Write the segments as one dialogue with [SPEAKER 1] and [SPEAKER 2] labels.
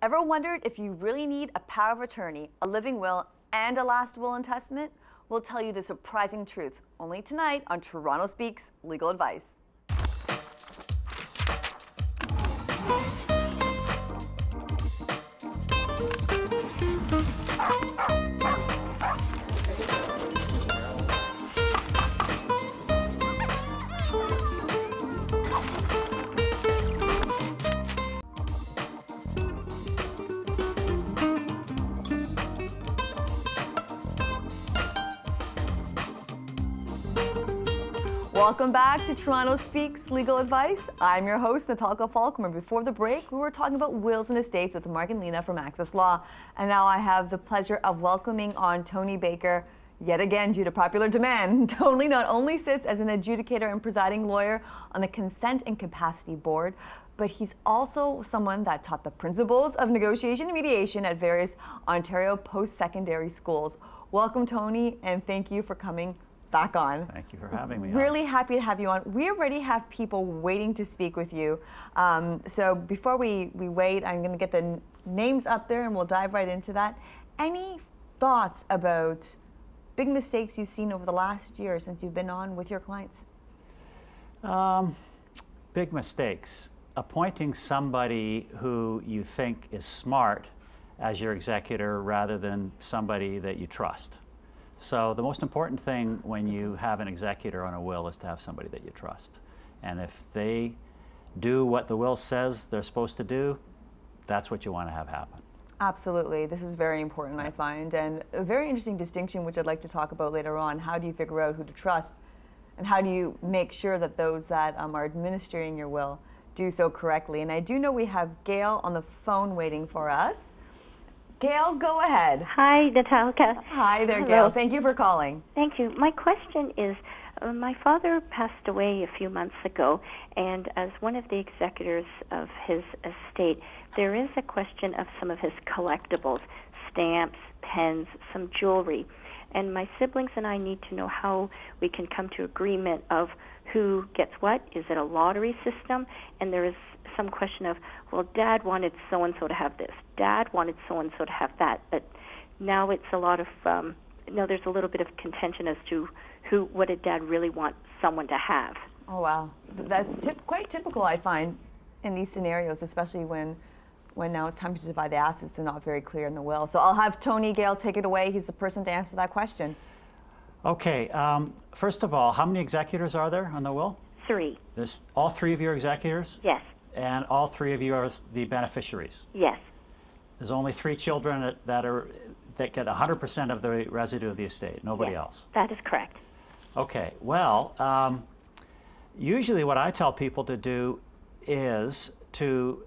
[SPEAKER 1] Ever wondered if you really need a power of attorney, a living will, and a last will and testament? We'll tell you the surprising truth only tonight on Toronto Speaks Legal Advice. Welcome back to Toronto Speaks Legal Advice. I'm your host, Natalka Falkmer. Before the break, we were talking about wills and estates with Mark and Lena from Access Law. And now I have the pleasure of welcoming on Tony Baker, yet again due to popular demand. Tony not only sits as an adjudicator and presiding lawyer on the Consent and Capacity Board, but he's also someone that taught the principles of negotiation and mediation at various Ontario post-secondary schools. Welcome, Tony, and thank you for coming back on.
[SPEAKER 2] Thank you for having me.
[SPEAKER 1] Really happy to have you on. We already have people waiting to speak with you. So before we wait, I'm going to get the names up there and we'll dive right into that. Any thoughts about big mistakes you've seen over the last year since you've been on with your clients?
[SPEAKER 2] Big mistakes. Appointing somebody who you think is smart as your executor rather than somebody that you trust. So the most important thing when you have an executor on a will is to have somebody that you trust. And if they do what the will says they're supposed to do, that's what you want to have happen.
[SPEAKER 1] Absolutely. This is very important, I find. And a very interesting distinction, which I'd like to talk about later on. How do you figure out who to trust? And how do you make sure that those that are administering your will do so correctly? And I do know we have Gail on the phone waiting for us. Gail, go ahead.
[SPEAKER 3] Hi, Natalka.
[SPEAKER 1] Hi there,
[SPEAKER 3] Hello.
[SPEAKER 1] Gail. Thank you for calling.
[SPEAKER 3] Thank you. My question is, my father passed away a few months ago, and as one of the executors of his estate, there is a question of some of his collectibles, stamps, pens, some jewelry. And my siblings and I need to know how we can come to agreement of who gets what. Is it a lottery system? And there is some question of, well, Dad wanted so-and-so to have this. Dad wanted so-and-so to have that. But now it's a lot of, there's a little bit of contention as to what did Dad really want someone to have.
[SPEAKER 1] Oh, wow. That's quite typical, I find, in these scenarios, especially when now it's time to divide the assets and not very clear in the will. So I'll have Tony Gail take it away. He's the person to answer that question.
[SPEAKER 2] Okay. First of all, how many executors are there on the will?
[SPEAKER 3] 3.
[SPEAKER 2] There's all 3 of you are executors?
[SPEAKER 3] Yes.
[SPEAKER 2] And all 3 of you are the beneficiaries?
[SPEAKER 3] Yes.
[SPEAKER 2] There's only 3 children that get 100% of the residue of the estate, nobody
[SPEAKER 3] Yes,
[SPEAKER 2] else?
[SPEAKER 3] that is correct.
[SPEAKER 2] Okay, well, usually what I tell people to do is to,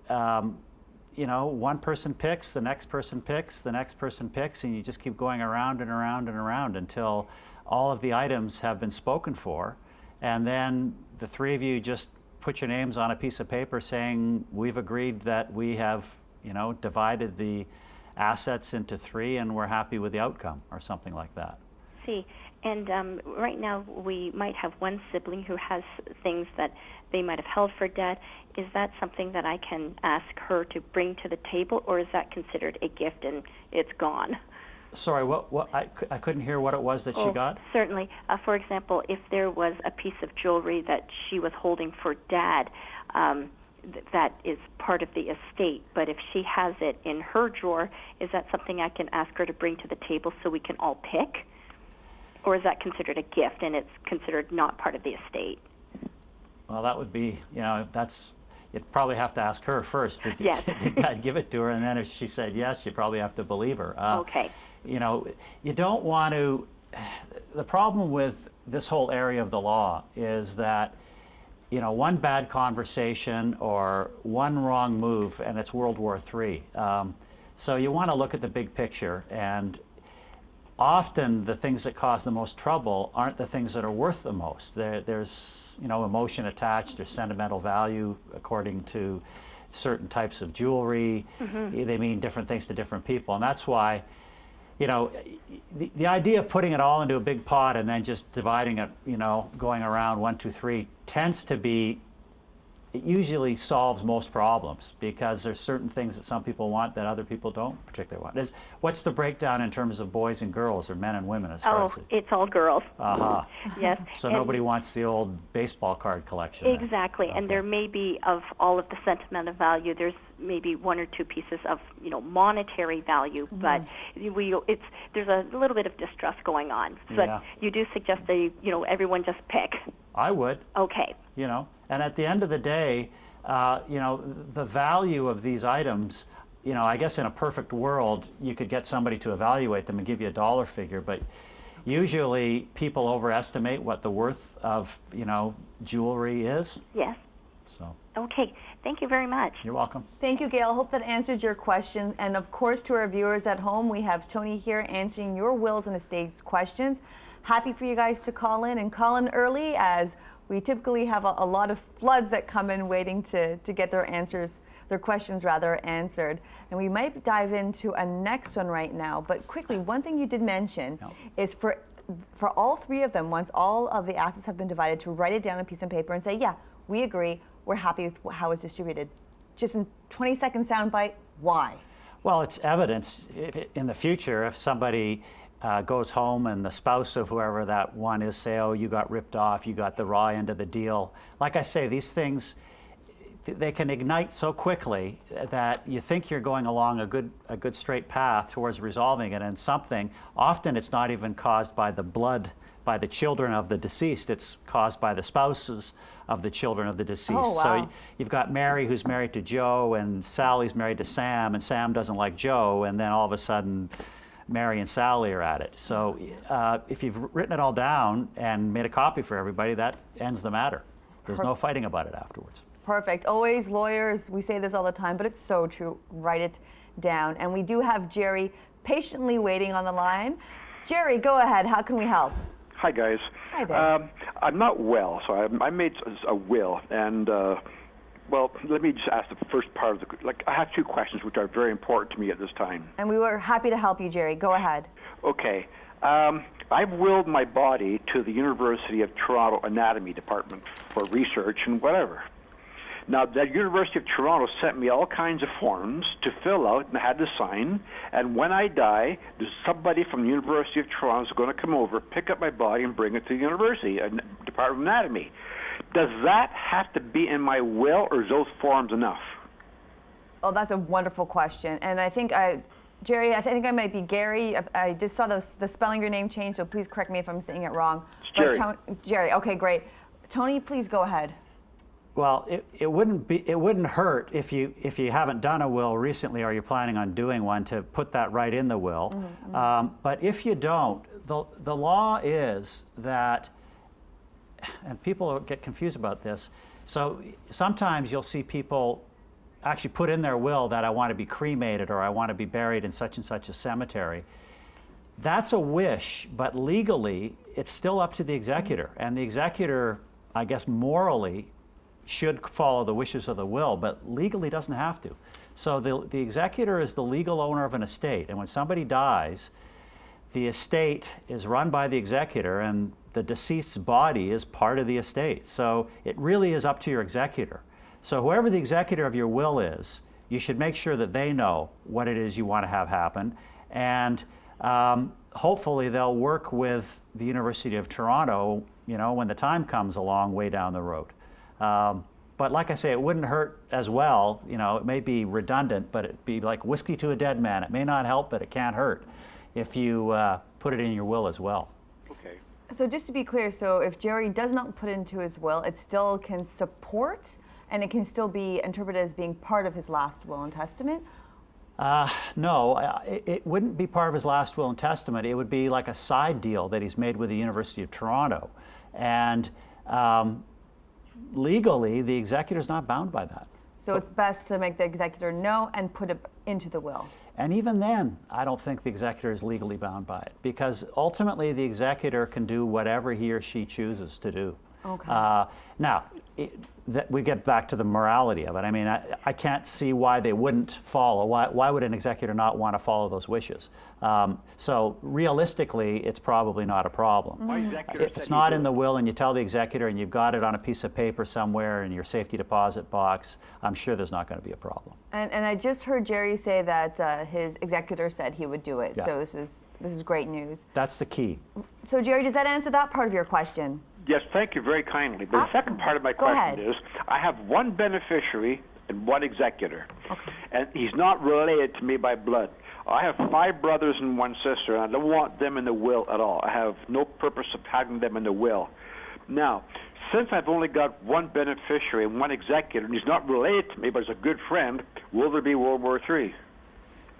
[SPEAKER 2] one person picks, the next person picks, the next person picks, and you just keep going around and around and around until all of the items have been spoken for, and then the 3 of you just put your names on a piece of paper saying, we've agreed that we have, divided the assets into 3 and we're happy with the outcome, or something like that.
[SPEAKER 3] See, and right now we might have one sibling who has things that they might have held for Dad. Is that something that I can ask her to bring to the table, or is that considered a gift and it's gone?
[SPEAKER 2] Sorry, I couldn't hear what it was that she got?
[SPEAKER 3] Certainly. For example, if there was a piece of jewelry that she was holding for Dad, that is part of the estate. But if she has it in her drawer, is that something I can ask her to bring to the table so we can all pick? Or is that considered a gift and it's considered not part of the estate?
[SPEAKER 2] Well, that would be, you'd probably have to ask her first. Did Dad give it to her? And then if she said yes, you'd probably have to believe her.
[SPEAKER 3] Okay.
[SPEAKER 2] You don't want to, the problem with this whole area of the law is that, one bad conversation or one wrong move and it's World War III. So you want to look at the big picture, and often the things that cause the most trouble aren't the things that are worth the most. There's emotion attached, there's sentimental value according to certain types of jewelry. Mm-hmm. They mean different things to different people, and that's why the idea of putting it all into a big pot and then just dividing it, going around 1, 2, 3 tends to be it usually solves most problems because there's certain things that some people want that other people don't particularly want. What's the breakdown in terms of boys and girls or men and women as far as it?
[SPEAKER 3] It's all girls.
[SPEAKER 2] Uh-huh.
[SPEAKER 3] Yes.
[SPEAKER 2] So
[SPEAKER 3] And
[SPEAKER 2] nobody wants the old baseball card collection then?
[SPEAKER 3] exactly, and
[SPEAKER 2] Okay.
[SPEAKER 3] there may be, of all of the sentimental value, there's maybe one or two pieces of monetary value, but there's a little bit of distrust going on. But
[SPEAKER 2] Yeah.
[SPEAKER 3] you do suggest that everyone just pick.
[SPEAKER 2] I would.
[SPEAKER 3] Okay.
[SPEAKER 2] And at the end of the day, the value of these items, I guess in a perfect world, you could get somebody to evaluate them and give you a dollar figure, but usually people overestimate what the worth of, jewelry is.
[SPEAKER 3] Yes.
[SPEAKER 2] So,
[SPEAKER 3] Okay. Thank you very much.
[SPEAKER 2] you're welcome.
[SPEAKER 1] Thank you, Gail. Hope that answered your question. And of course, to our viewers at home, we have Tony here answering your wills and estates questions. Happy for you guys to call in and call in early, as we typically have a lot of floods that come in waiting to get their questions answered. And we might dive into a next one right now. But quickly, one thing you did mention is for all three of them, once all of the assets have been divided, to write it down on a piece of paper and say, yeah, we agree, we're happy with how it's distributed. Just in 20-second soundbite, why?
[SPEAKER 2] Well, it's evidence in the future if somebody goes home and the spouse of whoever that one is say, oh, you got ripped off, you got the raw end of the deal. Like I say, these things, they can ignite so quickly that you think you're going along a good straight path towards resolving it, and often it's not even caused by the blood, by the children of the deceased, it's caused by the spouses of the children of the deceased.
[SPEAKER 1] Oh, wow.
[SPEAKER 2] So you've got Mary who's married to Joe, and Sally's married to Sam, and Sam doesn't like Joe, and then all of a sudden Mary and Sally are at it. So if you've written it all down and made a copy for everybody, that ends the matter. There's no fighting about it afterwards.
[SPEAKER 1] Perfect. Always lawyers, we say this all the time, but it's so true. Write it down. And we do have Jerry patiently waiting on the line. Jerry, go ahead. How can we help?
[SPEAKER 4] Hi, guys.
[SPEAKER 1] Hi there.
[SPEAKER 4] I'm not well, so I made a will, and let me just ask the first part of I have two questions which are very important to me at this time.
[SPEAKER 1] And we were happy to help you, Jerry. Go ahead.
[SPEAKER 4] Okay. I've willed my body to the University of Toronto Anatomy Department for research and whatever. Now, the University of Toronto sent me all kinds of forms to fill out and I had to sign. And when I die, there's somebody from the University of Toronto is going to come over, pick up my body, and bring it to the University Department of Anatomy. Does that have to be in my will, or is those forms enough?
[SPEAKER 1] Oh, that's a wonderful question. And I think Jerry, I think I might be Gary. I just saw the spelling of your name change, so please correct me if I'm saying it wrong.
[SPEAKER 4] It's Jerry.
[SPEAKER 1] Jerry, okay, great. Tony, please go ahead.
[SPEAKER 2] Well, it wouldn't hurt if you haven't done a will recently or you're planning on doing one to put that right in the will. But if you don't, the law is that, and people get confused about this. So sometimes you'll see people actually put in their will that I want to be cremated or I want to be buried in such and such a cemetery. That's a wish, but legally it's still up to the executor, and the executor, I guess morally, should follow the wishes of the will, but legally doesn't have to. So the executor is the legal owner of an estate, and when somebody dies, the estate is run by the executor, and the deceased's body is part of the estate. So it really is up to your executor. So whoever the executor of your will is, you should make sure that they know what it is you want to have happen, and hopefully they'll work with the University of Toronto, when the time comes along way down the road. But like I say, it wouldn't hurt as well. It may be redundant, but it'd be like whiskey to a dead man. It may not help, but it can't hurt if you put it in your will as well.
[SPEAKER 4] Okay.
[SPEAKER 1] So just to be clear, so if Jerry does not put into his will, it still can support and it can still be interpreted as being part of his last will and testament?
[SPEAKER 2] No, it wouldn't be part of his last will and testament. It would be like a side deal that he's made with the University of Toronto. And legally, the executor's not bound by that.
[SPEAKER 1] So it's best to make the executor know and put it into the will.
[SPEAKER 2] And even then, I don't think the executor is legally bound by it, because ultimately the executor can do whatever he or she chooses to do.
[SPEAKER 1] Okay.
[SPEAKER 2] Now, that we get back to the morality of it. I mean, I can't see why they wouldn't follow. Why would an executor not want to follow those wishes? So realistically, it's probably not a problem.
[SPEAKER 4] My executor
[SPEAKER 2] If it's
[SPEAKER 4] said
[SPEAKER 2] not
[SPEAKER 4] he
[SPEAKER 2] in
[SPEAKER 4] did.
[SPEAKER 2] the will and you tell the executor and you've got it on a piece of paper somewhere in your safety deposit box, I'm sure there's not going to be a problem.
[SPEAKER 1] And I just heard Jerry say that his executor said he would do it.
[SPEAKER 2] Yeah.
[SPEAKER 1] So this is great news.
[SPEAKER 2] That's the key.
[SPEAKER 1] So Jerry, does that answer that part of your question?
[SPEAKER 4] Yes, thank you very kindly. But the second part of my
[SPEAKER 1] Go
[SPEAKER 4] question
[SPEAKER 1] ahead.
[SPEAKER 4] is, I have one beneficiary and one executor, and he's not related to me by blood. I have 5 brothers and 1 sister, and I don't want them in the will at all. I have no purpose of having them in the will. Now, since I've only got one beneficiary and one executor, and he's not related to me, but he's a good friend, will there be World War III?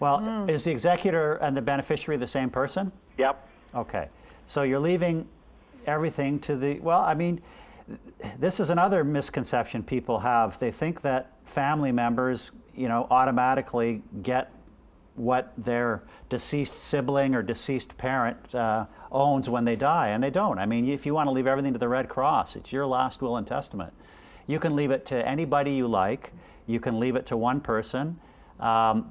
[SPEAKER 2] Well, is the executor and the beneficiary the same person?
[SPEAKER 4] Yep.
[SPEAKER 2] Okay. So you're leaving everything to the, well, I mean, this is another misconception people have. They think that family members, automatically get what their deceased sibling or deceased parent owns when they die, and they don't. I mean, if you want to leave everything to the Red Cross, it's your last will and testament. You can leave it to anybody you like. You can leave it to one person. I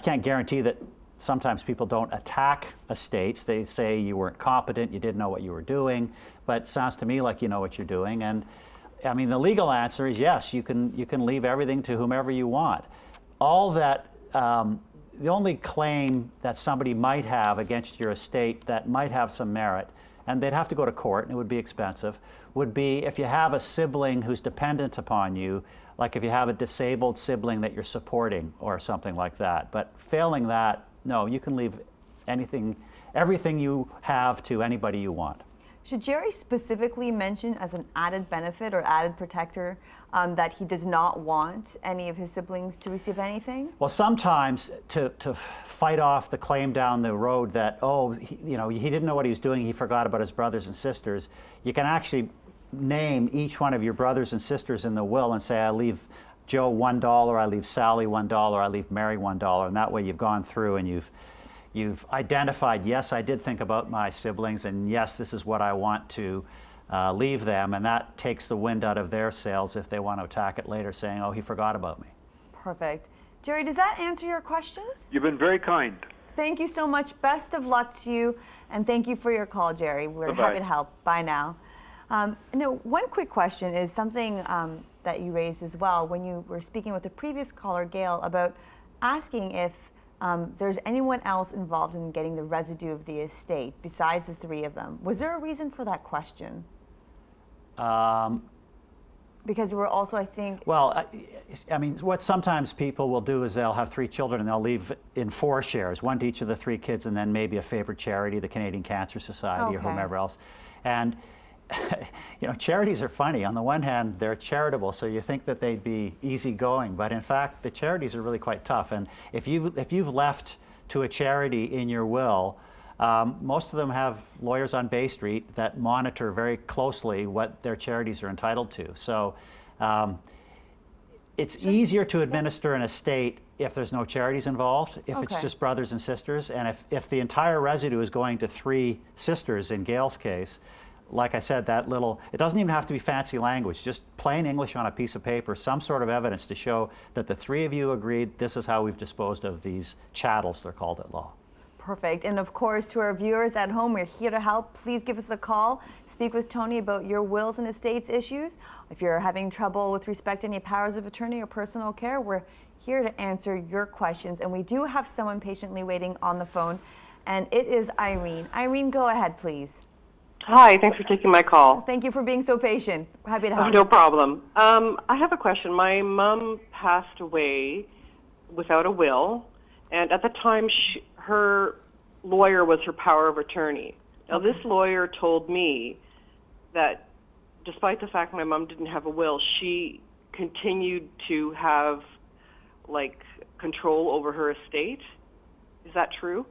[SPEAKER 2] can't guarantee that sometimes people don't attack estates. They say you weren't competent, you didn't know what you were doing, but it sounds to me like you know what you're doing. And I mean, the legal answer is yes, you can leave everything to whomever you want. All that, the only claim that somebody might have against your estate that might have some merit, and they'd have to go to court and it would be expensive, would be if you have a sibling who's dependent upon you, like if you have a disabled sibling that you're supporting or something like that. But failing that, no, you can leave everything you have to anybody you want.
[SPEAKER 1] Should Jerry specifically mention as an added benefit or added protector that he does not want any of his siblings to receive anything?
[SPEAKER 2] Well, sometimes to fight off the claim down the road that, he didn't know what he was doing, he forgot about his brothers and sisters, you can actually name each one of your brothers and sisters in the will and say, I leave Joe $1, I leave Sally $1, I leave Mary $1, and that way you've gone through and you've identified, yes, I did think about my siblings, and yes, this is what I want to leave them, and that takes the wind out of their sails if they want to attack it later, saying, oh, he forgot about me.
[SPEAKER 1] Perfect. Jerry, does that answer your questions?
[SPEAKER 4] You've been very kind.
[SPEAKER 1] Thank you so much. Best of luck to you, and thank you for your call, Jerry. We're
[SPEAKER 4] Bye-bye.
[SPEAKER 1] happy to help. Bye now. One quick question is something that you raised as well when you were speaking with the previous caller, Gail, about asking if there's anyone else involved in getting the residue of the estate besides the 3 of them. Was there a reason for that question? Because you were also, I think...
[SPEAKER 2] Well, I mean, what sometimes people will do is they'll have 3 children and they'll leave in 4 shares, one to each of the 3 kids, and then maybe a favorite charity, the Canadian Cancer Society or
[SPEAKER 1] Okay.
[SPEAKER 2] whomever else. And charities are funny. On the one hand, they're charitable, so you think that they'd be easygoing, but in fact, the charities are really quite tough. And if you've left to a charity in your will, most of them have lawyers on Bay Street that monitor very closely what their charities are entitled to. So it's easier to administer an estate if there's no charities involved, if it's
[SPEAKER 1] Okay.
[SPEAKER 2] just brothers and sisters, and if the entire residue is going to 3 sisters in Gail's case. Like I said, it doesn't even have to be fancy language, just plain English on a piece of paper, some sort of evidence to show that the 3 of you agreed this is how we've disposed of these chattels, they're called at law.
[SPEAKER 1] Perfect. And of course, to our viewers at home, we're here to help. Please give us a call. Speak with Tony about your wills and estates issues. If you're having trouble with respect to any powers of attorney or personal care, we're here to answer your questions. And we do have someone patiently waiting on the phone, and it is Irene. Irene, go ahead, please.
[SPEAKER 5] Hi, thanks for taking my call.
[SPEAKER 1] Thank you for being so patient. Happy to
[SPEAKER 5] Oh,
[SPEAKER 1] help.
[SPEAKER 5] no problem. I have a question. My mom passed away without a will, and at the time, her lawyer was her power of attorney. Now, this lawyer told me that despite the fact my mom didn't have a will, she continued to have, control over her estate. Is that true?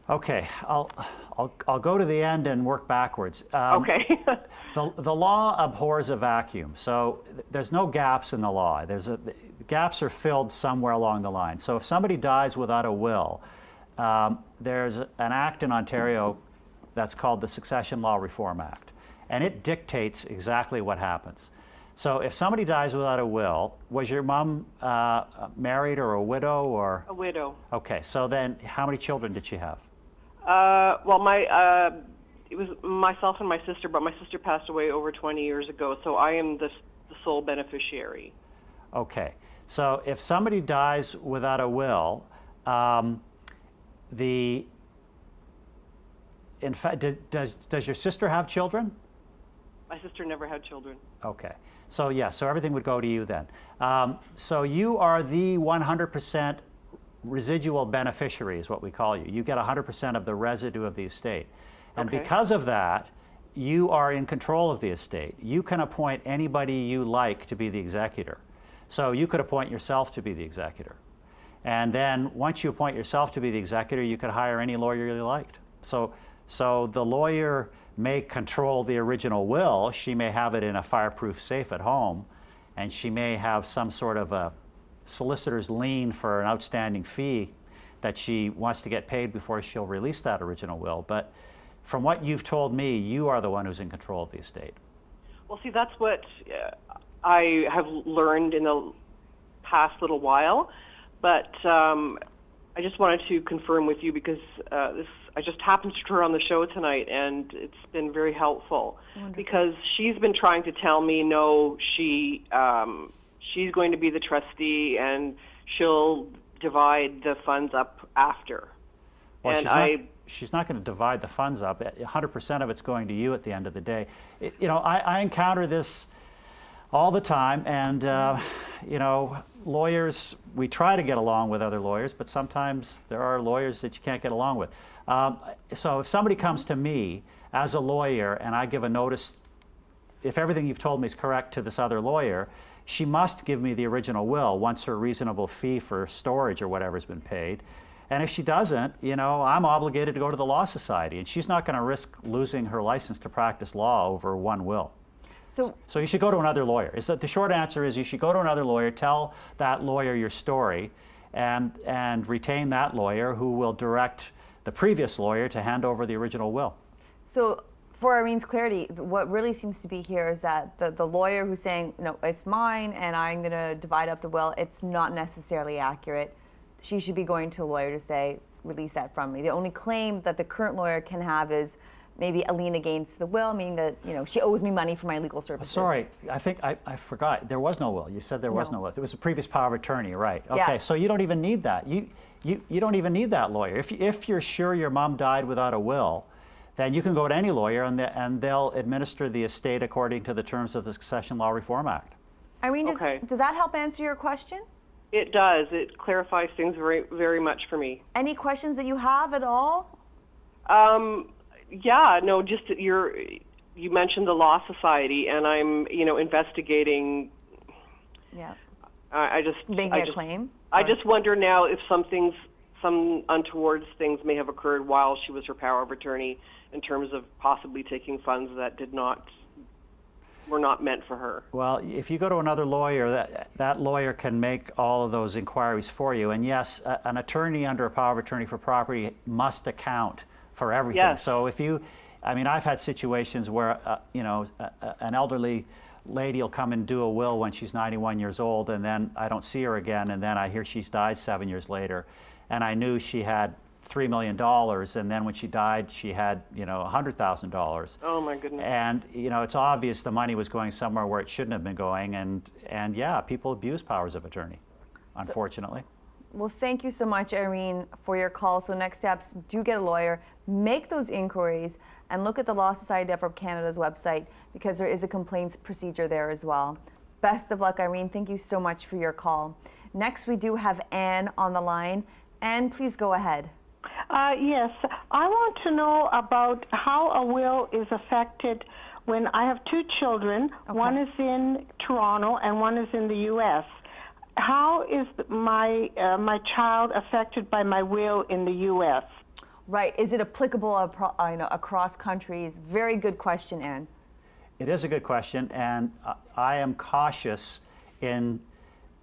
[SPEAKER 2] Okay, I'll go to the end and work backwards.
[SPEAKER 5] Okay.
[SPEAKER 2] The law abhors a vacuum, so there's no gaps in the law. Gaps are filled somewhere along the line. So if somebody dies without a will, there's an act in Ontario that's called the Succession Law Reform Act. and it dictates exactly what happens. So if somebody dies without a will, was your mom married or a widow or?
[SPEAKER 5] A widow.
[SPEAKER 2] Okay, so then how many children did she have?
[SPEAKER 5] Well, it was myself and my sister, but my sister passed away over 20 years ago, so I am the sole beneficiary.
[SPEAKER 2] Okay, so if somebody dies without a will, in fact, does your sister have children?
[SPEAKER 5] My sister never had children.
[SPEAKER 2] Okay, so yeah, so everything would go to you then. So you are the 100% residual beneficiary is what we call you. You get 100% of the residue of the estate. And
[SPEAKER 5] Okay.
[SPEAKER 2] because of that, you are in control of the estate. You can appoint anybody you like to be the executor. So you could appoint yourself to be the executor. And then once you appoint yourself to be the executor, you could hire any lawyer you liked. So the lawyer may control the original will. She may have it in a fireproof safe at home, and she may have some sort of a solicitor's lien for an outstanding fee that she wants to get paid before she'll release that original will. But from what you've told me, you are the one who's in control of the estate.
[SPEAKER 5] Well, see, that's what I have learned in the past little while, but I just wanted to confirm with you because I just happened to her on the show tonight, and it's been very helpful.
[SPEAKER 1] Wonderful.
[SPEAKER 5] Because she's been trying to tell me, no, she's going to be the trustee, and she'll divide the funds up after.
[SPEAKER 2] Well,
[SPEAKER 5] And
[SPEAKER 2] she's not going to divide the funds up. 100% of it's going to you at the end of the day. I encounter this all the time, and lawyers, we try to get along with other lawyers, but sometimes there are lawyers that you can't get along with. So if somebody comes to me as a lawyer and I give a notice, if everything you've told me is correct to this other lawyer, she must give me the original will once her reasonable fee for storage or whatever has been paid. And if she doesn't, I'm obligated to go to the Law Society, and she's not going to risk losing her license to practice law over one will. So you should go to another lawyer. The short answer is you should go to another lawyer, tell that lawyer your story, and retain that lawyer who will direct the previous lawyer to hand over the original will.
[SPEAKER 1] So for Irene's clarity, what really seems to be here is that the lawyer who's saying, no, it's mine and I'm going to divide up the will, it's not necessarily accurate. She should be going to a lawyer to say, release that from me. The only claim that the current lawyer can have is maybe a lien against the will, meaning that she owes me money for my legal services.
[SPEAKER 2] Sorry, I think I forgot. There was no will. You said there was no will. There was a previous power of attorney, right? Okay,
[SPEAKER 1] Yeah.
[SPEAKER 2] so you don't even need that. You don't even need that lawyer. If you're sure your mom died without a will, then you can go to any lawyer and they'll administer the estate according to the terms of the Succession Law Reform Act.
[SPEAKER 1] Irene,
[SPEAKER 5] Okay.
[SPEAKER 1] does that help answer your question?
[SPEAKER 5] It does. It clarifies things very, very much for me.
[SPEAKER 1] Any questions that you have at all?
[SPEAKER 5] Yeah, no, just you mentioned the Law Society, and I'm, investigating.
[SPEAKER 1] Yeah.
[SPEAKER 5] I just
[SPEAKER 1] Making a claim?
[SPEAKER 5] I just wonder now if some untoward things may have occurred while she was her power of attorney, in terms of possibly taking funds that were not meant for her.
[SPEAKER 2] Well, if you go to another lawyer, that lawyer can make all of those inquiries for you. And yes, an attorney under a power of attorney for property must account for everything.
[SPEAKER 5] Yes.
[SPEAKER 2] So I've had situations where, an elderly lady will come and do a will when she's 91 years old, and then I don't see her again, and then I hear she's died 7 years later, and I knew she had $3 million, and then when she died, she had, $100,000.
[SPEAKER 5] Oh my goodness.
[SPEAKER 2] And, it's obvious the money was going somewhere where it shouldn't have been going, and yeah, people abuse powers of attorney, unfortunately.
[SPEAKER 1] Well, thank you so much, Irene, for your call. So next steps, do get a lawyer, make those inquiries, and look at the Law Society of Canada's website, because there is a complaints procedure there as well. Best of luck, Irene. Thank you so much for your call. Next, we do have Anne on the line. Anne, please go ahead.
[SPEAKER 6] Yes, I want to know about how a will is affected when I have two children.
[SPEAKER 1] Okay.
[SPEAKER 6] One is in Toronto and one is in the U.S. How is my child affected by my will in the U.S.?
[SPEAKER 1] Right. Is it applicable across countries? Very good question, Anne.
[SPEAKER 2] It is a good question, and I am cautious in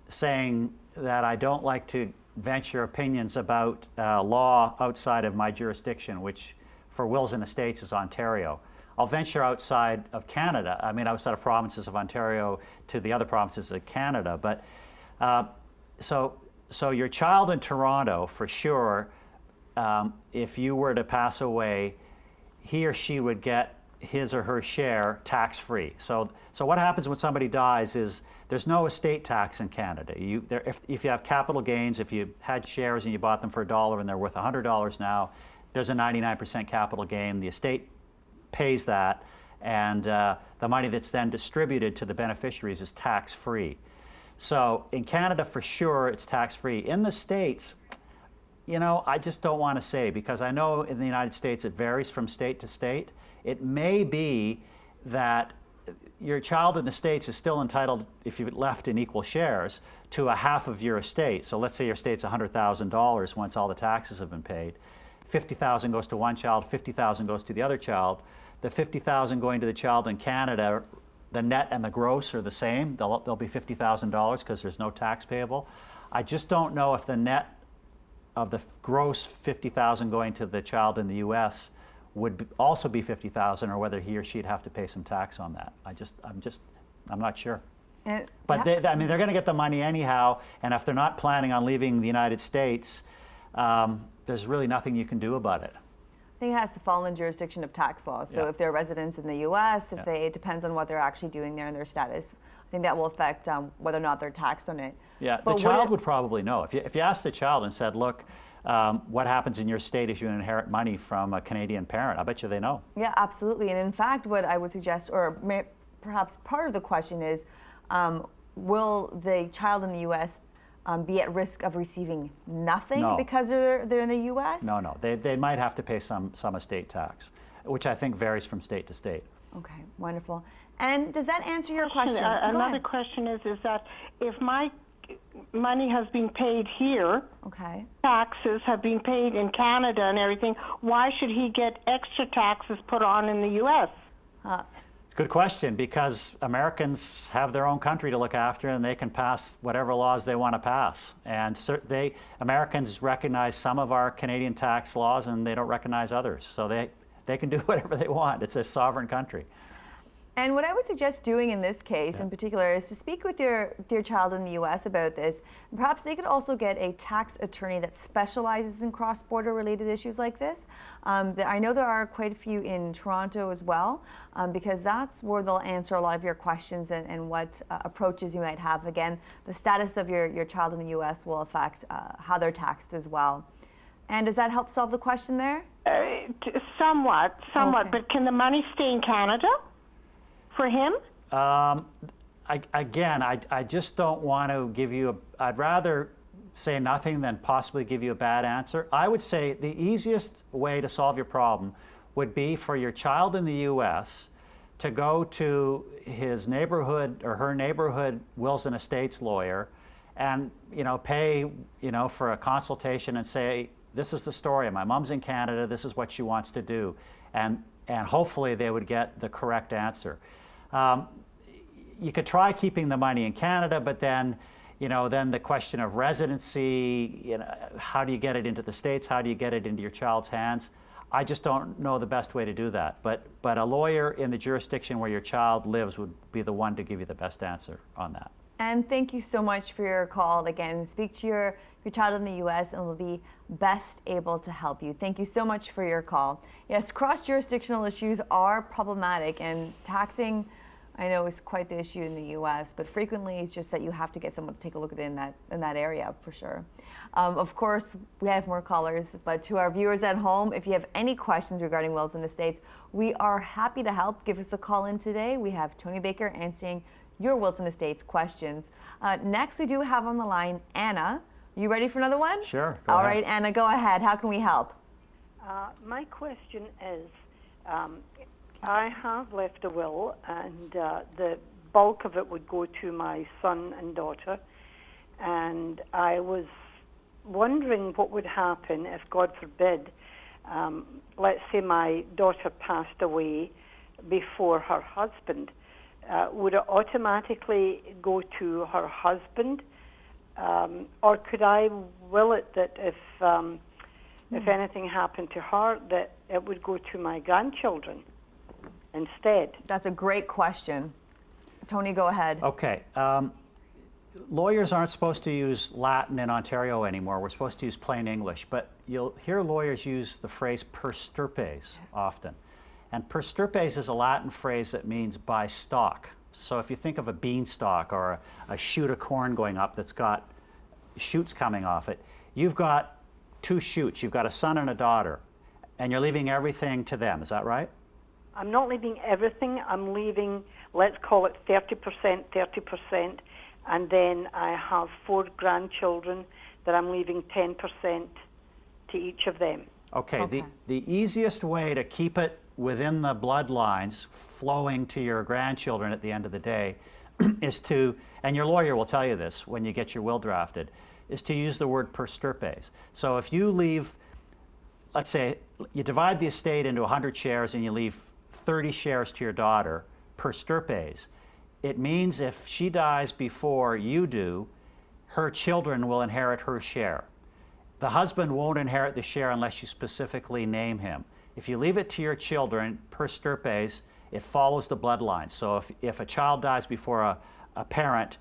[SPEAKER 2] saying that I don't like to venture opinions about law outside of my jurisdiction, which for wills and estates is Ontario. I'll venture outside of Canada. I mean, outside of provinces of Ontario to the other provinces of Canada. But so your child in Toronto, for sure, if you were to pass away, he or she would get his or her share tax-free. So what happens when somebody dies is there's no estate tax in Canada. If you have capital gains, if you had shares and you bought them for $1 and they're worth $100 now, there's a 99% capital gain. The estate pays that, and the money that's then distributed to the beneficiaries is tax-free. So in Canada, for sure, it's tax-free. In the States, you know, I just don't want to say, because I know in the United States it varies from state to state. It may be that your child in the States is still entitled, if you've left in equal shares, to a half of your estate. So let's say your estate's $100,000 once all the taxes have been paid. $50,000 goes to one child, $50,000 goes to the other child. The $50,000 going to the child in Canada, the net and the gross are the same. They'll be $50,000 because there's no tax payable. I just don't know if the net of the gross $50,000 going to the child in the U.S. would also be $50,000, or whether he or she'd have to pay some tax on that. I'm not sure. But they're going to get the money anyhow, and if they're not planning on leaving the United States, there's really nothing you can do about it.
[SPEAKER 1] I think it has to fall in jurisdiction of tax law. So if they're residents in the U.S., it depends on what they're actually doing there and their status. I think that will affect whether or not they're taxed on it.
[SPEAKER 2] Yeah, but the child would probably know. If you asked the child and said, look, what happens in your state if you inherit money from a Canadian parent, I bet you they know.
[SPEAKER 1] Yeah, absolutely. And in fact, what I would suggest, or perhaps part of the question is, will the child in the U.S. Be at risk of receiving nothing because they're in the U.S.?
[SPEAKER 2] No. They might have to pay some estate tax, which I think varies from state to state.
[SPEAKER 1] Okay, wonderful. And does that answer your question?
[SPEAKER 6] Another question is that if my money has been paid here, taxes have been paid in Canada and everything, why should he get extra taxes put on in the U.S.?
[SPEAKER 2] It's a good question, because Americans have their own country to look after, and they can pass whatever laws they want to pass. And Americans recognize some of our Canadian tax laws, and they don't recognize others. So they can do whatever they want. It's a sovereign country.
[SPEAKER 1] And what I would suggest doing in this case in particular is to speak with your child in the U.S. about this. Perhaps they could also get a tax attorney that specializes in cross-border related issues like this. I know there are quite a few in Toronto as well, because that's where they'll answer a lot of your questions and what approaches you might have. Again, the status of your child in the U.S. will affect how they're taxed as well. And does that help solve the question there?
[SPEAKER 6] Somewhat,
[SPEAKER 1] Okay.
[SPEAKER 6] But can the money stay in Canada for him?
[SPEAKER 2] I just don't want to give you I'd rather say nothing than possibly give you a bad answer. I would say the easiest way to solve your problem would be for your child in the U.S. to go to his neighborhood or her neighborhood wills and estates lawyer and pay for a consultation and say, this is the story. My mom's in Canada. This is what she wants to do. And hopefully they would get the correct answer. You could try keeping the money in Canada, but then the question of residency, how do you get it into the States? How do you get it into your child's hands? I just don't know the best way to do that. But a lawyer in the jurisdiction where your child lives would be the one to give you the best answer on that.
[SPEAKER 1] And thank you so much for your call. Again, speak to your child in the U.S. and we'll be best able to help you. Thank you so much for your call. Yes, cross-jurisdictional issues are problematic, and taxing, I know, is quite the issue in the U.S., but frequently it's just that you have to get someone to take a look at it in that area for sure. Of course, we have more callers, but to our viewers at home, if you have any questions regarding wills and estates, we are happy to help. Give us a call in today. We have Tony Baker answering your wills and estates questions. Next, we do have on the line Anna. You ready for another one?
[SPEAKER 2] Sure.
[SPEAKER 1] All right, Anna, go ahead. How can we help?
[SPEAKER 7] My question is, I have left a will, and the bulk of it would go to my son and daughter. And I was wondering what would happen if, God forbid, let's say my daughter passed away before her husband. Would it automatically go to her husband? Or could I will it that if anything happened to her, that it would go to my grandchildren instead?
[SPEAKER 1] That's a great question. Tony, go ahead.
[SPEAKER 2] Okay. Lawyers aren't supposed to use Latin in Ontario anymore. We're supposed to use plain English. But you'll hear lawyers use the phrase per stirpes often. And per stirpes is a Latin phrase that means by stalk. So if you think of a beanstalk or a shoot of corn going up that's got shoots coming off it, you've got two shoots. You've got a son and a daughter, and you're leaving everything to them. Is that right?
[SPEAKER 7] I'm not leaving everything. I'm leaving, let's call it 30%, 30%, and then I have 4 grandchildren that I'm leaving 10% to each of them.
[SPEAKER 2] Okay. The easiest way to keep it within the bloodlines flowing to your grandchildren at the end of the day is to, and your lawyer will tell you this when you get your will drafted, is to use the word per stirpes. So if you leave, let's say you divide the estate into 100 shares and you leave 30 shares to your daughter per stirpes, it means if she dies before you do, her children will inherit her share. The husband won't inherit the share unless you specifically name him. If you leave it to your children per stirpes, it follows the bloodline. So if a child dies before a parent,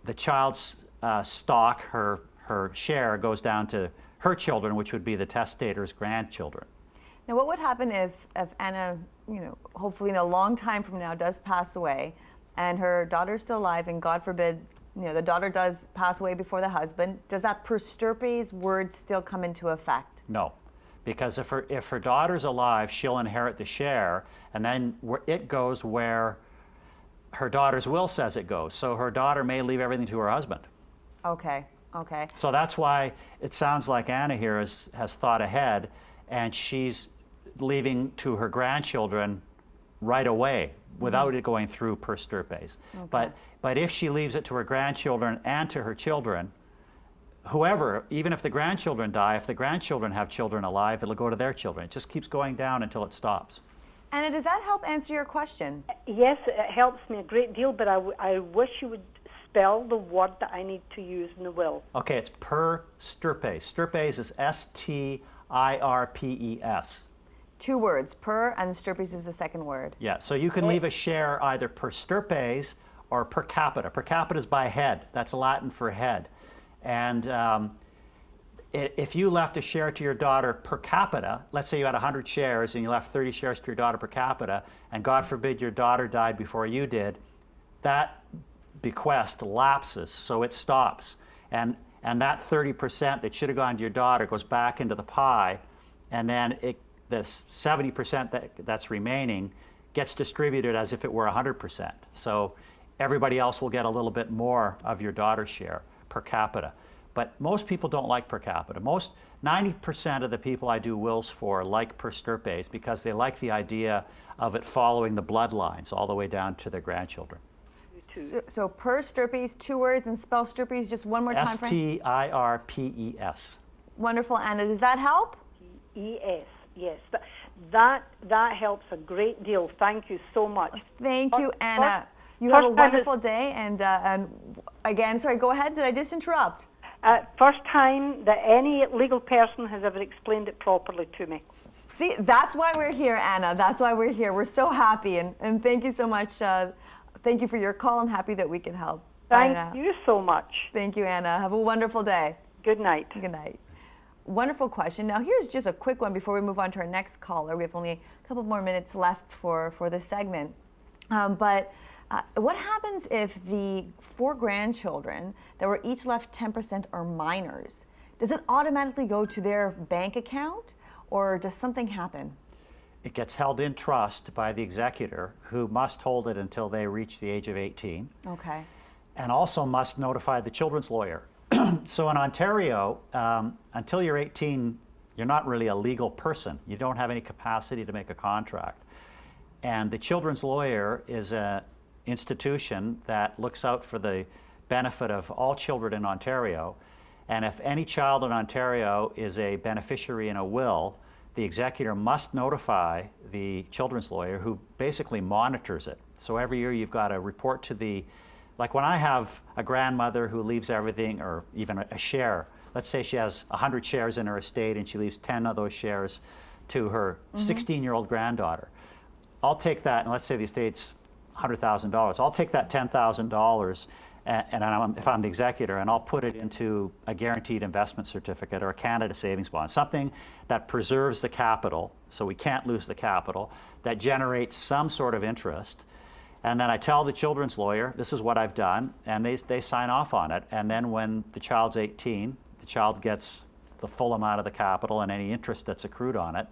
[SPEAKER 2] the child's stock, her share, goes down to her children, which would be the testator's grandchildren.
[SPEAKER 1] Now, what would happen if Anna, hopefully in a long time from now, does pass away, and her daughter's still alive, and God forbid, the daughter does pass away before the husband? Does that per stirpes word still come into effect?
[SPEAKER 2] No. Because if her daughter's alive, she'll inherit the share, and then it goes where her daughter's will says it goes. So her daughter may leave everything to her husband.
[SPEAKER 1] Okay.
[SPEAKER 2] So that's why it sounds like Anna here has thought ahead, and she's leaving to her grandchildren right away without it going through per stirpes. Okay. But if she leaves it to her grandchildren and to her children, whoever, even if the grandchildren die, if the grandchildren have children alive, it'll go to their children. It just keeps going down until it stops.
[SPEAKER 1] Anna, does that help answer your question?
[SPEAKER 7] Yes, it helps me a great deal, but I wish you would spell the word that I need to use in the will.
[SPEAKER 2] Okay, it's per stirpes. Stirpes is S-T-I-R-P-E-S.
[SPEAKER 1] 2 words, per, and stirpes is the second word.
[SPEAKER 2] Yeah, so you can leave a share either per stirpes or per capita. Per capita is by head. That's Latin for head. And if you left a share to your daughter per capita, let's say you had 100 shares and you left 30 shares to your daughter per capita, and God forbid your daughter died before you did, that bequest lapses, so it stops. And that 30% that should have gone to your daughter goes back into the pie, and then the 70% that's remaining gets distributed as if it were 100%. So everybody else will get a little bit more of your daughter's share per capita. But most people don't like per capita. 90% of the people I do wills for like per stirpes because they like the idea of it following the bloodlines all the way down to their grandchildren.
[SPEAKER 1] So per stirpes, 2 words, and spell stirpes just one more time.
[SPEAKER 2] S-T-I-R-P-E-S.
[SPEAKER 1] Wonderful, Anna. Does that help?
[SPEAKER 7] E-S, yes. That helps a great deal. Thank you so much.
[SPEAKER 1] Thank you, Anna. You have a wonderful day. And again, sorry, go ahead. Did I just interrupt?
[SPEAKER 7] First time that any legal person has ever explained it properly to me.
[SPEAKER 1] See, that's why we're here, Anna. That's why we're here. We're so happy. And thank you so much. Thank you for your call. I'm happy that we can help.
[SPEAKER 7] Thank you so much.
[SPEAKER 1] Thank you, Anna. Have a wonderful day.
[SPEAKER 7] Good night.
[SPEAKER 1] Good night. Wonderful question. Now, here's just a quick one before we move on to our next caller. We have only a couple more minutes left for this segment. What happens if the 4 grandchildren that were each left 10% are minors? Does it automatically go to their bank account, or does something happen?
[SPEAKER 2] It gets held in trust by the executor, who must hold it until they reach the age of 18.
[SPEAKER 1] Okay.
[SPEAKER 2] And also must notify the children's lawyer. So in Ontario, until you're 18, you're not really a legal person. You don't have any capacity to make a contract. And the children's lawyer is an institution that looks out for the benefit of all children in Ontario. And if any child in Ontario is a beneficiary in a will, the executor must notify the children's lawyer, who basically monitors it. So every year you've got to report to the, like when I have a grandmother who leaves everything, or even a share, let's say she has 100 shares in her estate and she leaves 10 of those shares to her 16-year-old granddaughter. I'll take that, and let's say the estate's $100,000. I'll take that $10,000, if I'm the executor, and I'll put it into a guaranteed investment certificate or a Canada savings bond, something that preserves the capital, so we can't lose the capital, that generates some sort of interest. And then I tell the children's lawyer, this is what I've done, and they sign off on it. And then when the child's 18, the child gets the full amount of the capital and any interest that's accrued on it,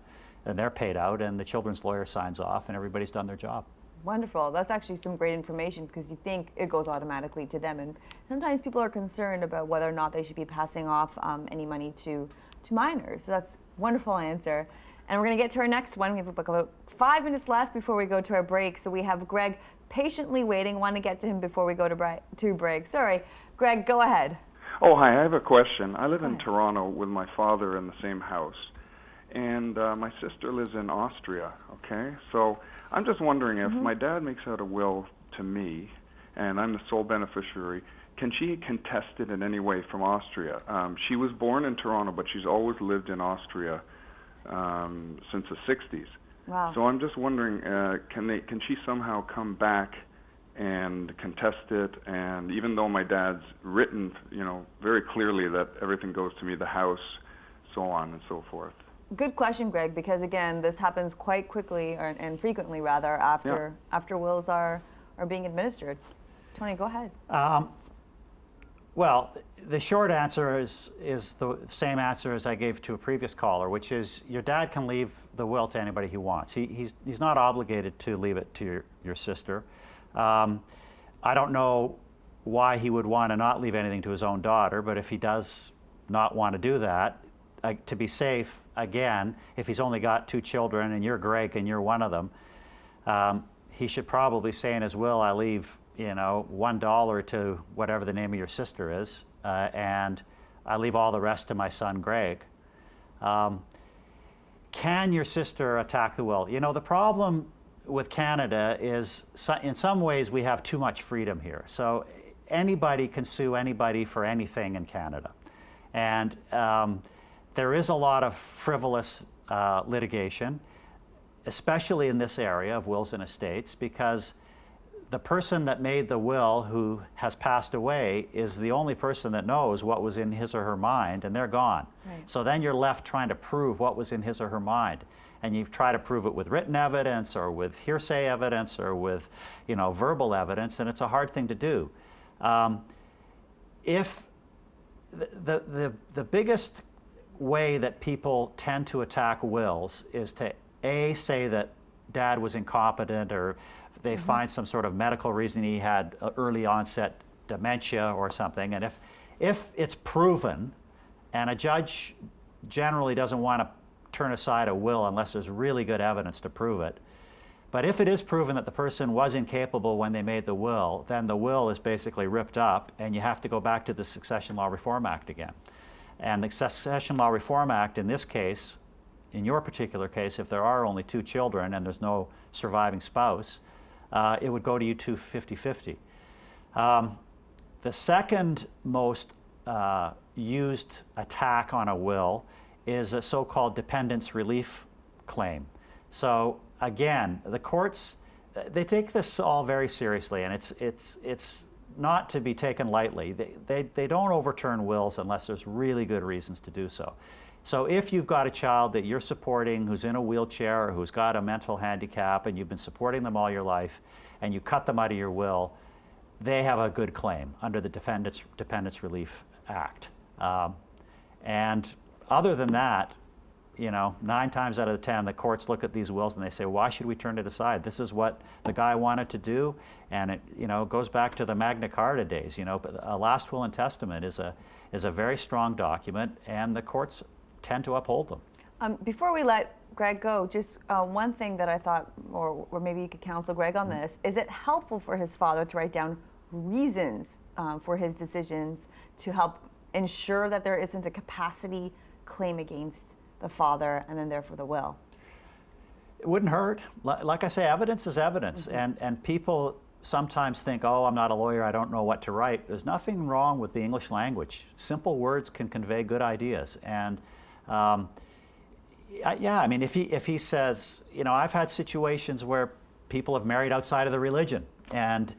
[SPEAKER 2] and they're paid out, and the children's lawyer signs off, and everybody's done their job.
[SPEAKER 1] Wonderful. That's actually some great information, because you think it goes automatically to them, and sometimes people are concerned about whether or not they should be passing off any money to minors. So that's a wonderful answer. And we're going to get to our next one. We have about 5 minutes left before we go to our break. So we have Greg patiently waiting. Want to get to him before we go to break. Sorry, Greg, go ahead.
[SPEAKER 8] Oh, hi. I have a question. I live in Toronto with my father in the same house, and my sister lives in Austria, okay? So I'm just wondering if my dad makes out a will to me, and I'm the sole beneficiary, can she contest it in any way from Austria? She was born in Toronto, but she's always lived in Austria since the 60s.
[SPEAKER 1] Wow.
[SPEAKER 8] So I'm just wondering, can she somehow come back and contest it? And even though my dad's written, very clearly that everything goes to me, the house, so on and so forth.
[SPEAKER 1] Good question, Greg, because again, this happens quite quickly and frequently rather after wills are being administered. Tony, go ahead.
[SPEAKER 2] Well, the short answer is the same answer as I gave to a previous caller, which is your dad can leave the will to anybody he wants. He's not obligated to leave it to your sister. I don't know why he would want to not leave anything to his own daughter, but if he does not want to do that, to be safe, again, if he's only got 2 children and you're Greg and you're one of them, he should probably say in his will, I leave $1 to whatever the name of your sister is, and I leave all the rest to my son Greg. Can your sister attack the will? The problem with Canada is in some ways we have too much freedom here. So anybody can sue anybody for anything in Canada. And there is a lot of frivolous litigation, especially in this area of wills and estates, because the person that made the will who has passed away is the only person that knows what was in his or her mind, and they're gone. Right. So then you're left trying to prove what was in his or her mind. And you try to prove it with written evidence or with hearsay evidence or with verbal evidence, and it's a hard thing to do. If the biggest way that people tend to attack wills is to say that dad was incompetent, or they find some sort of medical reason he had early onset dementia or something. And if it's proven, and a judge generally doesn't want to turn aside a will unless there's really good evidence to prove it. But if it is proven that the person was incapable when they made the will, then the will is basically ripped up and you have to go back to the Succession Law Reform Act again. And the Succession Law Reform Act in this case, in your particular case, if there are only 2 children and there's no surviving spouse, it would go to you 50-50. The second most used attack on a will is a so-called dependence relief claim. So again, the courts, they take this all very seriously, and it's not to be taken lightly. They don't overturn wills unless there's really good reasons to do so. So if you've got a child that you're supporting who's in a wheelchair or who's got a mental handicap and you've been supporting them all your life and you cut them out of your will, they have a good claim under the Dependence Relief Act. And other than that, 9 times out of 10, the courts look at these wills and they say, why should we turn it aside? This is what the guy wanted to do, and it goes back to the Magna Carta days. A last will and testament is a very strong document, and the courts tend to uphold them.
[SPEAKER 1] Before we let Greg go, just one thing that I thought, or maybe you could counsel Greg on this, is it helpful for his father to write down reasons for his decisions to help ensure that there isn't a capacity claim against the father and then therefore the will?
[SPEAKER 2] It wouldn't hurt. Like I say, evidence is evidence. And people sometimes think, oh, I'm not a lawyer, I don't know what to write. There's nothing wrong with the English language. Simple words can convey good ideas. And Yeah, I mean, if he says, you know, I've had situations where people have married outside of the religion, and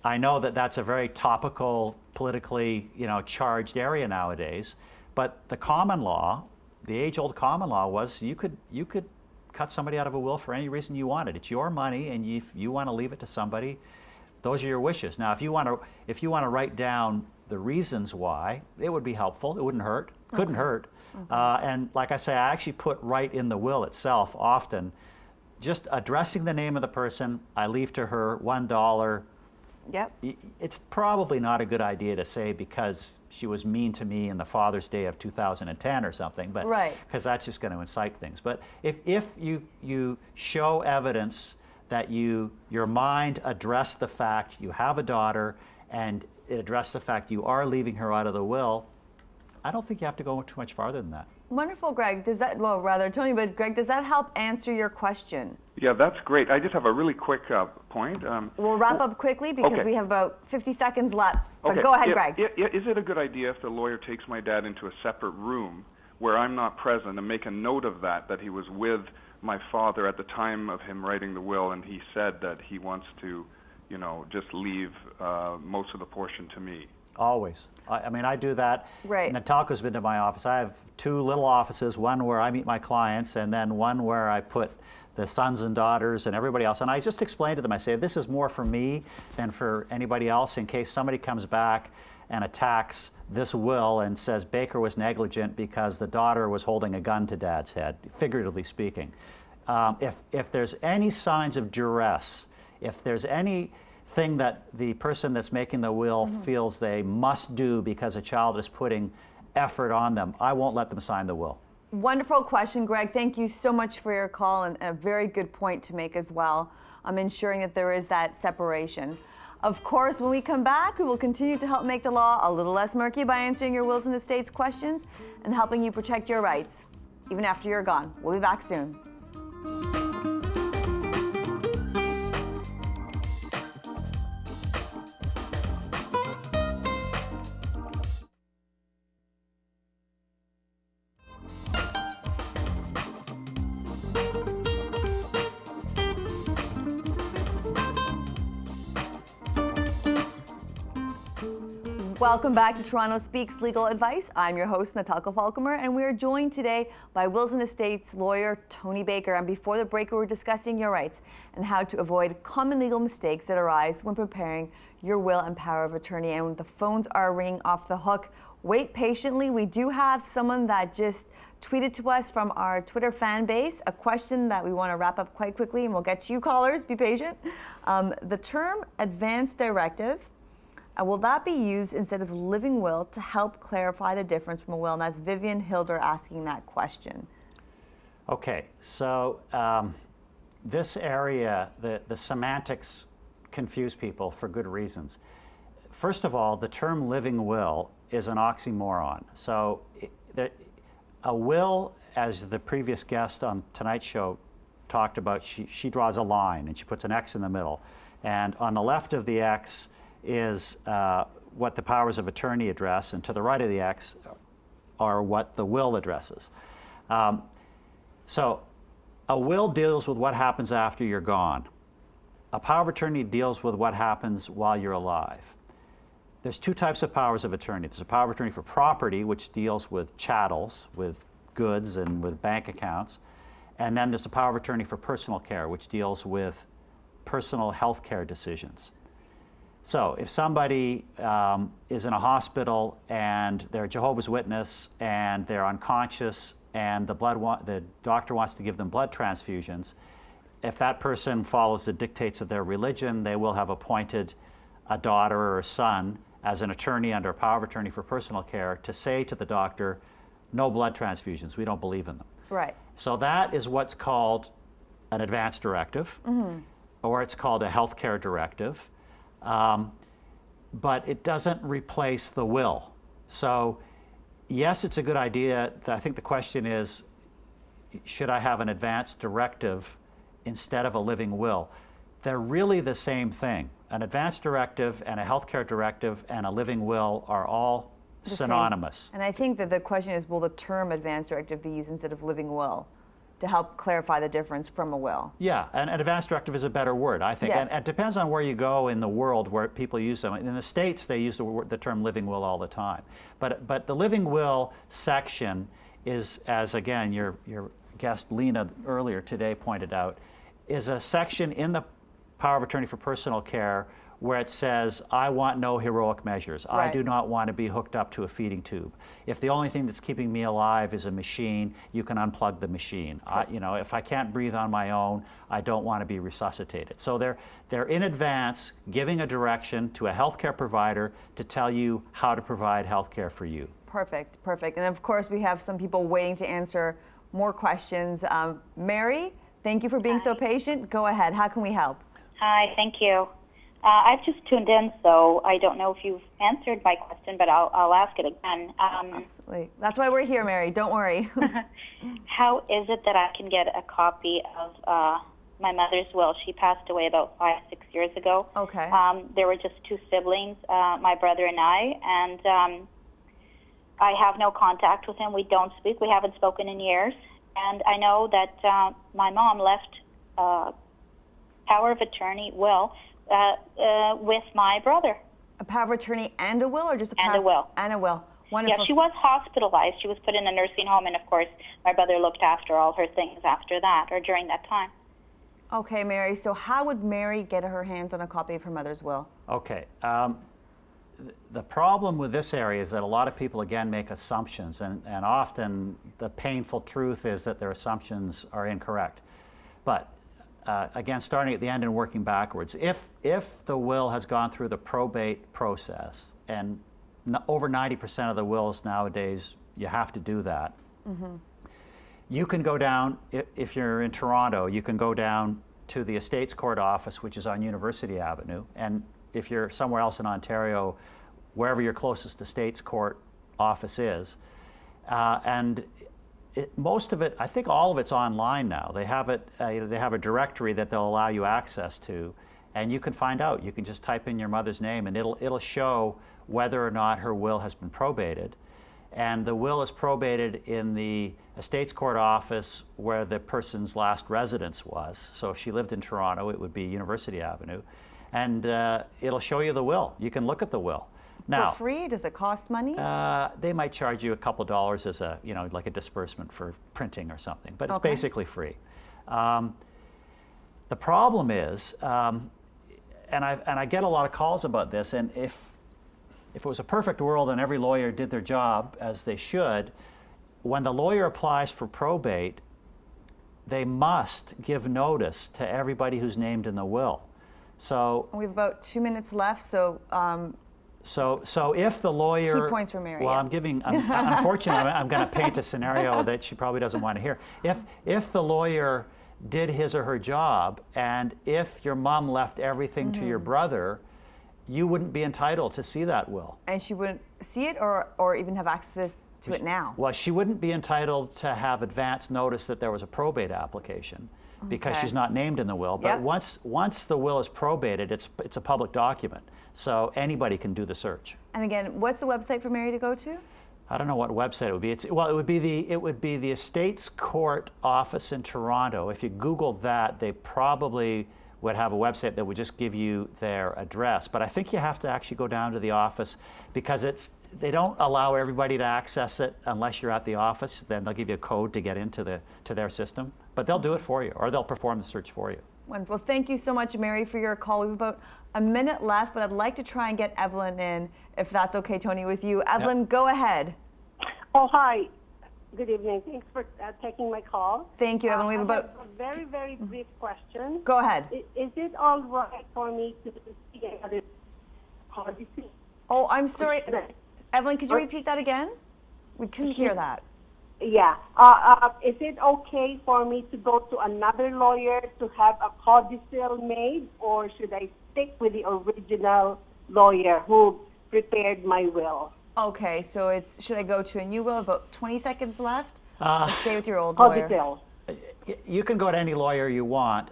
[SPEAKER 2] I know that that's a very topical, politically, you know, charged area nowadays. But the common law, the age-old common law, was you could cut somebody out of a will for any reason you wanted. It's your money, and if you want to leave it to somebody, those are your wishes. Now, if you want to write down the reasons why, it would be helpful. It wouldn't hurt. Couldn't hurt. And like I say, I actually put right in the will itself often, just addressing the name of the person. I leave to her $1.
[SPEAKER 1] Yep.
[SPEAKER 2] It's probably not a good idea to say because she was mean to me in the Father's Day of 2010 or something, but because that's just going to incite things. But if you show evidence that your mind addressed the fact you have a daughter and it addressed the fact you are leaving her out of the will, I don't think you have to go too much farther than that.
[SPEAKER 1] Wonderful, Greg. Does that, well, rather Tony, but Greg, does that help answer your question?
[SPEAKER 8] Yeah, that's great. I just have a really quick point.
[SPEAKER 1] We'll wrap up quickly because we have about 50 seconds left. But go ahead, Greg.
[SPEAKER 8] Is it a good idea if the lawyer takes my dad into a separate room where I'm not present and make a note of that he was with my father at the time of him writing the will, and he said that he wants to, you know, just leave most of the portion to me?
[SPEAKER 2] Always. I mean, I do that.
[SPEAKER 1] Right.
[SPEAKER 2] Natalka's been to my office. I have two little offices, one where I meet my clients and then one where I put the sons and daughters and everybody else. And I just explain to them, I say, this is more for me than for anybody else in case somebody comes back and attacks this will and says Baker was negligent because the daughter was holding a gun to Dad's head, figuratively speaking. If there's any signs of duress, if there's anything that the person that's making the will feels they must do because a child is putting effort on them, I won't let them sign the will.
[SPEAKER 1] Wonderful question, Greg. Thank you so much for your call, and a very good point to make as well. I'm ensuring that there is that separation. Of course, when we come back, we will continue to help make the law a little less murky by answering your wills and estates questions and helping you protect your rights, even after you're gone. We'll be back soon. Welcome back to Toronto Speaks Legal Advice. I'm your host, Natalka Falcomer, and we are joined today by wills and estates lawyer Tony Baker. And before the break, we were discussing your rights and how to avoid common legal mistakes that arise when preparing your will and power of attorney. And the phones are ringing off the hook. Wait patiently. We do have someone that just tweeted to us from our Twitter fan base a question that we want to wrap up quite quickly, and we'll get to you callers. Be patient. The term advance directive, will that be used instead of living will to help clarify the difference from a will? And that's Vivian Hilder asking that question.
[SPEAKER 2] Okay, so this area, the semantics confuse people for good reasons. First of all, the term living will is an oxymoron. So a will, as the previous guest on tonight's show talked about, she draws a line and she puts an X in the middle. And on the left of the X is what the powers of attorney address, and to the right of the X are what the will addresses. So a will deals with what happens after you're gone. A power of attorney deals with what happens while you're alive. There's two types of powers of attorney. There's a power of attorney for property, which deals with chattels, with goods and with bank accounts. And then there's a power of attorney for personal care, which deals with personal health care decisions. So if somebody is in a hospital and they're a Jehovah's Witness and they're unconscious and the doctor wants to give them blood transfusions, if that person follows the dictates of their religion, they will have appointed a daughter or a son as an attorney under a power of attorney for personal care to say to the doctor, no blood transfusions, we don't believe in them.
[SPEAKER 1] Right.
[SPEAKER 2] So that is what's called an advance directive, or it's called a health care directive. But it doesn't replace the will. So yes, it's a good idea. I think the question is, should I have an advance directive instead of a living will? They're really the same thing. An advance directive and a healthcare directive and a living will are all synonymous.
[SPEAKER 1] And I think that the question is, will the term advance directive be used instead of living will? to help clarify the difference from a will.
[SPEAKER 2] Yeah, an advance directive is a better word, I think.
[SPEAKER 1] Yes.
[SPEAKER 2] And it depends on where you go in the world where people use them. In the States, they use the term living will all the time. But the living will section is, as again your guest Lena earlier today pointed out, is a section in the power of attorney for personal care where it says, I want no heroic measures.
[SPEAKER 1] Right.
[SPEAKER 2] I do not want to be hooked up to a feeding tube. If the only thing that's keeping me alive is a machine, you can unplug the machine. If I can't breathe on my own, I don't want to be resuscitated. So they're in advance giving a direction to a healthcare provider to tell you how to provide healthcare for you.
[SPEAKER 1] Perfect, perfect. And of course, we have some people waiting to answer more questions. Mary, thank you for being so patient. Go ahead. How can we help?
[SPEAKER 9] Hi, thank you. I've just tuned in, so I don't know if you've answered my question, but I'll ask it again.
[SPEAKER 1] Absolutely. That's why we're here, Mary. Don't worry.
[SPEAKER 9] How is it that I can get a copy of my mother's will? She passed away about 5-6 years ago.
[SPEAKER 1] Okay.
[SPEAKER 9] There were just 2 siblings, my brother and I, and I have no contact with him. We don't speak. We haven't spoken in years. And I know that my mom left power of attorney will with my brother.
[SPEAKER 1] A power of attorney and a will, or just a power?
[SPEAKER 9] And a will.
[SPEAKER 1] And a will. Wonderful.
[SPEAKER 9] Yeah, she was hospitalized. She was put in a nursing home, and of course, my brother looked after all her things after that, or during that time.
[SPEAKER 1] Okay, Mary. So how would Mary get her hands on a copy of her mother's will?
[SPEAKER 2] Okay. The problem with this area is that a lot of people, again, make assumptions, and often the painful truth is that their assumptions are incorrect. But again, starting at the end and working backwards, if the will has gone through the probate process, and over 90% of the wills nowadays, you have to do that. Mm-hmm. You can go down, if you're in Toronto, you can go down to the Estates Court office, which is on University Avenue, and if you're somewhere else in Ontario, wherever your closest Estates Court office is, most of it, I think all of it's online now. They have it. They have a directory that they'll allow you access to, and you can find out. You can just type in your mother's name, and it'll show whether or not her will has been probated. And the will is probated in the Estates Court office where the person's last residence was. So if she lived in Toronto, it would be University Avenue, and it'll show you the will. You can look at the will. Now,
[SPEAKER 1] for free? Does it cost money?
[SPEAKER 2] They might charge you a couple dollars as a, like a disbursement for printing or something, but it's basically free. The problem is, and I get a lot of calls about this, and if it was a perfect world and every lawyer did their job as they should, when the lawyer applies for probate, they must give notice to everybody who's named in the will. So
[SPEAKER 1] we have about 2 minutes left, so.
[SPEAKER 2] So if the lawyer,
[SPEAKER 1] key points for Mary.
[SPEAKER 2] Well,
[SPEAKER 1] yeah.
[SPEAKER 2] Unfortunately, I'm going to paint a scenario that she probably doesn't want to hear. If the lawyer did his or her job, and if your mom left everything to your brother, you wouldn't be entitled to see that will.
[SPEAKER 1] And she wouldn't see it, or even have access to it now.
[SPEAKER 2] Well, she wouldn't be entitled to have advance notice that there was a probate application, because she's not named in the will. But once the will is probated, it's a public document, so anybody can do the search.
[SPEAKER 1] And again, what's the website for Mary to go to?
[SPEAKER 2] I don't know what website it would be. It would be the Estates Court office in Toronto. If you Googled that, they probably would have a website that would just give you their address. But I think you have to actually go down to the office, because they don't allow everybody to access it unless you're at the office. Then they'll give you a code to get into their system. But they'll do it for you, or they'll perform the search for you.
[SPEAKER 1] Wonderful. Thank you so much, Mary, for your call. We have about a minute left, but I'd like to try and get Evelyn in, if that's okay, Tony, with you. Evelyn, go ahead.
[SPEAKER 10] Oh, hi. Good evening. Thanks for taking my call.
[SPEAKER 1] Thank you, Evelyn. We have about
[SPEAKER 10] a very, very brief question.
[SPEAKER 1] Go ahead.
[SPEAKER 10] Is it all right for me to see another policy?
[SPEAKER 1] Oh, I'm sorry. Evelyn, could you repeat that again? We couldn't hear that.
[SPEAKER 10] Yeah. Is it okay for me to go to another lawyer to have a codicil made, or should I stick with the original lawyer who prepared my will?
[SPEAKER 1] Okay, so should I go to a new will? About 20 seconds left? Or stay with your old lawyer?
[SPEAKER 10] Codicil.
[SPEAKER 2] You can go to any lawyer you want.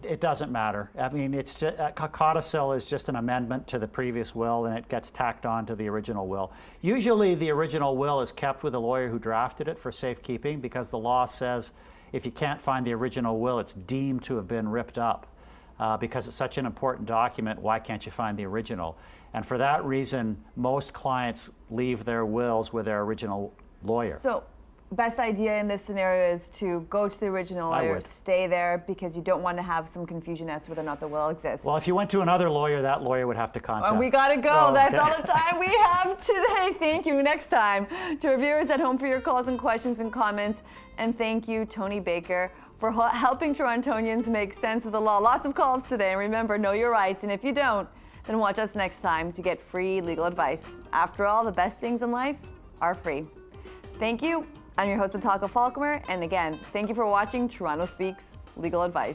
[SPEAKER 2] It doesn't matter. I mean, it's just, a codicil is just an amendment to the previous will, and it gets tacked on to the original will. Usually the original will is kept with the lawyer who drafted it for safekeeping, because the law says if you can't find the original will, it's deemed to have been ripped up. Because it's such an important document, why can't you find the original? And for that reason, most clients leave their wills with their original lawyer.
[SPEAKER 1] So, best idea in this scenario is to go to the original lawyer, stay there, because you don't want to have some confusion as to whether or not the will exists.
[SPEAKER 2] Well, if you went to another lawyer, that lawyer would have to contact.
[SPEAKER 1] Well, we gotta go. That's all the time we have today. Thank you. Next time, to our viewers at home for your calls and questions and comments. And thank you, Tony Baker, for helping Torontonians make sense of the law. Lots of calls today. And remember, know your rights. And if you don't, then watch us next time to get free legal advice. After all, the best things in life are free. Thank you. I'm your host, Natalka Falkmer. And again, thank you for watching Toronto Speaks Legal Advice.